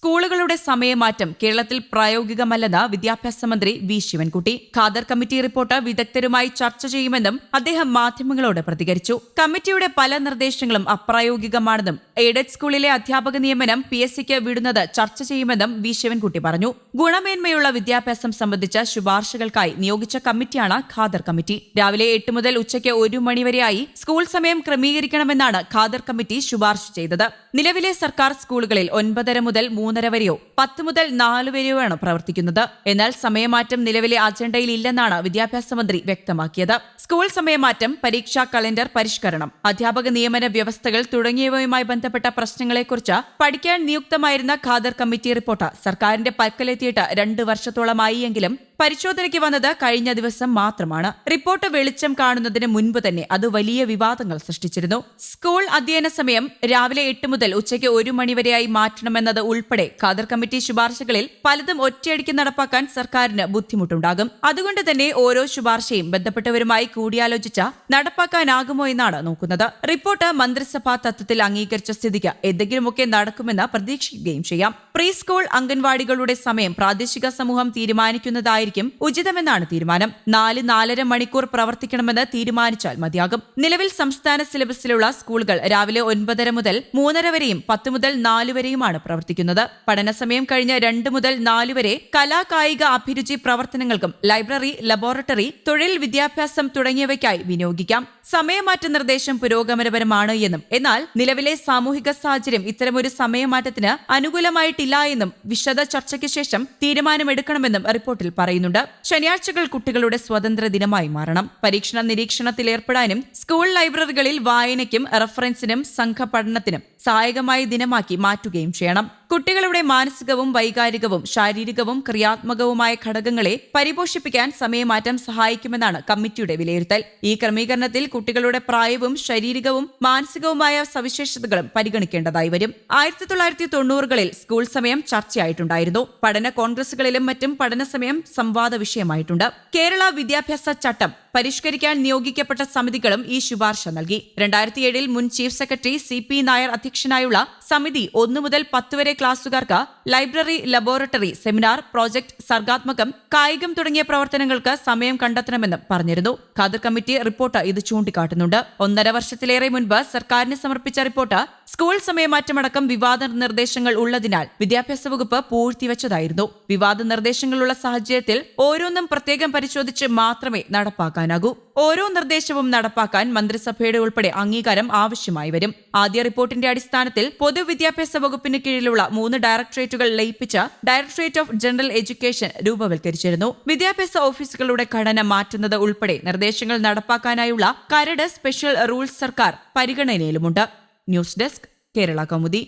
സ്കൂളുകളുടെ സമയമാറ്റം കേരളത്തിൽ പ്രായോഗികമല്ലെന്ന് വിദ്യാഭ്യാസ മന്ത്രി V Sivankutty. Khader committee report വിദഗ്ധരുമായി ചർച്ച ചെയ്യുമെന്നും അദ്ദേഹം മാധ്യമങ്ങളോട് പ്രതികരിച്ചു. കമ്മിറ്റിയുടെ പല നിർദ്ദേശങ്ങളും അപ്രായോഗികമാണെന്നും എയ്ഡഡ് സ്കൂളിലെ അധ്യാപക നിയമനം PSCക്ക് വിടുന്നത് ചർച്ച ചെയ്യുമെന്നും വി ശിവൻകുട്ടി പറഞ്ഞു. ഗുണമേന്മയുള്ള വിദ്യാഭ്യാസം സംബന്ധിച്ച ശുപാർശകൾക്കായി നിയോഗിച്ച കമ്മിറ്റിയാണ് ഖാദർ കമ്മിറ്റി. രാവിലെ 8 മുതൽ ഉച്ചയ്ക്ക് 1 മണിവരെയായി സ്കൂൾ സമയം ക്രമീകരിക്കണമെന്നാണ് ഖാദർ കമ്മിറ്റി ശുപാർശ ചെയ്തത്. നിലവിലെ സർക്കാർ സ്കൂളുകളിൽ 9:30 മുതൽ 3:30 വരെയോ 10 മുതൽ 4 വരെയോയാണ് പ്രവർത്തിക്കുന്നത്. എന്നാൽ സമയമാറ്റം നിലവിലെ അജണ്ടയിൽ ഇല്ലെന്നാണ് വിദ്യാഭ്യാസ മന്ത്രി വ്യക്തമാക്കിയത്. സ്കൂൾ സമയമാറ്റം, പരീക്ഷാ കലണ്ടർ പരിഷ്കരണം, അധ്യാപക നിയമന വ്യവസ്ഥകൾ തുടങ്ങിയവയുമായി ബന്ധപ്പെട്ട പ്രശ്നങ്ങളെക്കുറിച്ച് പഠിക്കാൻ നിയുക്തമായിരുന്ന ഖാദർ കമ്മിറ്റി റിപ്പോർട്ട് സർക്കാരിന്റെ പക്കലെത്തിയിട്ട് 2 വർഷത്തോളമായി എങ്കിലും പരിശോധനയ്ക്ക് വന്നത് കഴിഞ്ഞ ദിവസം മാത്രമാണ്. റിപ്പോർട്ട് വെളിച്ചം കാണുന്നതിന് മുൻപ് തന്നെ അത് വലിയ വിവാദങ്ങൾ സൃഷ്ടിച്ചിരുന്നു. സ്കൂൾ അധ്യയന സമയം രാവിലെ 8 മുതൽ ഉച്ചയ്ക്ക് 1 മണിവരെയായി മാറ്റണമെന്നത് ഉൾപ്പെടെ ഖാദർ കമ്മിറ്റി ശുപാർശകളിൽ പലതും ഒറ്റയടിക്ക് നടപ്പാക്കാൻ സർക്കാരിന് ബുദ്ധിമുട്ടുണ്ടാകും. അതുകൊണ്ട് തന്നെ ഓരോ ശുപാർശയും ബന്ധപ്പെട്ടവരുമായി കൂടിയാലോചിച്ച് നടപ്പാക്കാനാകുമോ എന്നാണ് നോക്കുന്നത്. റിപ്പോർട്ട് മന്ത്രിസഭാ തത്വത്തിൽ അംഗീകരിച്ച സ്ഥിതിക്ക് എന്തെങ്കിലുമൊക്കെ നടക്കുമെന്ന് പ്രതീക്ഷിക്കുകയും ചെയ്യാം. പ്രീ സ്കൂൾ അംഗൻവാടികളുടെ സമയം പ്രാദേശിക സമൂഹം തീരുമാനിക്കുന്നതായിരിക്കും ഉചിതമെന്നാണ് തീരുമാനം. 4-4.5 മണിക്കൂർ പ്രവർത്തിക്കണമെന്ന് തീരുമാനിച്ചാൽ മതിയാകും. നിലവിൽ സംസ്ഥാന സിലബസിലുള്ള സ്കൂളുകൾ രാവിലെ 9:30 മുതൽ 3:30 വരെയും 10 മുതൽ 4 വരെയുമാണ് പ്രവർത്തിക്കുന്നത്. പഠനസമയം കഴിഞ്ഞ് 2 മുതൽ 4 വരെ കലാകായിക അഭിരുചി പ്രവർത്തനങ്ങൾക്കും ലൈബ്രറി, ലബോറട്ടറി, തൊഴിൽ വിദ്യാഭ്യാസം തുടങ്ങിയവയ്ക്കായി വിനിയോഗിക്കാം. സമയമാറ്റ നിർദ്ദേശം പുരോഗമനപരമാണ് എന്നും എന്നാൽ നിലവിലെ സാമൂഹിക സാഹചര്യം ഇത്തരമൊരു സമയമാറ്റത്തിന് അനുകൂലമായിട്ടില്ല എന്നും വിശദ ചർച്ചയ്ക്ക് ശേഷം തീരുമാനമെടുക്കണമെന്നും റിപ്പോർട്ടിൽ പറയുന്നുണ്ട്. ശനിയാഴ്ചകൾ കുട്ടികളുടെ സ്വതന്ത്ര ദിനമായി മാറണം. പരീക്ഷണ നിരീക്ഷണത്തിൽ ഏർപ്പെടാനും സ്കൂൾ ലൈബ്രറികളിൽ വായനയ്ക്കും റഫറൻസിനും സംഘപഠനത്തിനും സഹായകമായ ദിനമാക്കി മാറ്റുകയും ചെയ്യണം. കുട്ടികളുടെ മാനസികവും വൈകാരികവും ശാരീരികവും ക്രിയാത്മകവുമായ ഘടകങ്ങളെ പരിപോഷിപ്പിക്കാൻ സമയമാറ്റം സഹായിക്കുമെന്നാണ് കമ്മിറ്റിയുടെ വിലയിരുത്തൽ. ഈ ക്രമീകരണത്തിൽ കുട്ടികളുടെ പ്രായവും ശാരീരികവും മാനസികവുമായ സവിശേഷതകളും പരിഗണിക്കേണ്ടതായി വരും. 1990കളിൽ സ്കൂൾ സമയം ചർച്ചയായിട്ടുണ്ടായിരുന്നു. പഠന കോൺഗ്രസുകളിലും മറ്റും പഠന സമയം സംവാദ വിഷയമായിട്ടുണ്ട്. കേരള വിദ്യാഭ്യാസ ചട്ടം പരിഷ്കരിക്കാൻ നിയോഗിക്കപ്പെട്ട സമിതികളും ഈ ശുപാർശ നൽകി. 2007 മുൻ ചീഫ് സെക്രട്ടറി CP നായർ അധ്യക്ഷനായുള്ള സമിതി 1 മുതൽ 10 വരെ ക്ലാസുകാർക്ക് ലൈബ്രറി, ലബോറട്ടറി, സെമിനാർ, പ്രോജക്ട്, സർഗാത്മകം, കായികം തുടങ്ങിയ പ്രവർത്തനങ്ങൾക്ക് സമയം കണ്ടെത്തണമെന്നും പറഞ്ഞിരുന്നു. ഖാദർ കമ്മിറ്റി റിപ്പോർട്ട് ഇത് ചൂണ്ടിക്കാട്ടുന്നുണ്ട്. 1.5 വർഷത്തിലേറെ മുൻപ് സർക്കാരിന് സമർപ്പിച്ച റിപ്പോർട്ട് സ്കൂൾ സമയമാറ്റമടക്കം വിവാദ നിർദ്ദേശങ്ങൾ ഉള്ളതിനാൽ വിദ്യാഭ്യാസ വകുപ്പ് പൂഴ്ത്തിവെച്ചതായിരുന്നു. വിവാദ നിർദ്ദേശങ്ങളുള്ള സാഹചര്യത്തിൽ ഓരോന്നും പ്രത്യേകം പരിശോധിച്ച് മാത്രമേ നടപ്പാക്കാനാകൂ. ഓരോ നിർദ്ദേശവും നടപ്പാക്കാൻ മന്ത്രിസഭയുടെ ഉൾപ്പെടെ അംഗീകാരം ആവശ്യമായി വരും. ആദ്യ റിപ്പോർട്ടിന്റെ അടിസ്ഥാനത്തിൽ പൊതുവിദ്യാഭ്യാസ വകുപ്പിന് കീഴിലുള്ള 3 ഡയറക്ടറേറ്റുകൾ ലയിപ്പിച്ച് ഡയറക്ടറേറ്റ് ഓഫ് ജനറൽ എഡ്യൂക്കേഷൻ രൂപവൽക്കരിച്ചിരുന്നു. വിദ്യാഭ്യാസ ഓഫീസുകളുടെ ഘടന മാറ്റുന്നത് ഉൾപ്പെടെ നിർദ്ദേശങ്ങൾ നടപ്പാക്കാനായുള്ള കരട് സ്പെഷ്യൽ റൂൾസ് സർക്കാർ പരിഗണനയിലുമുണ്ട്. News desk, Kerala Kaumudi.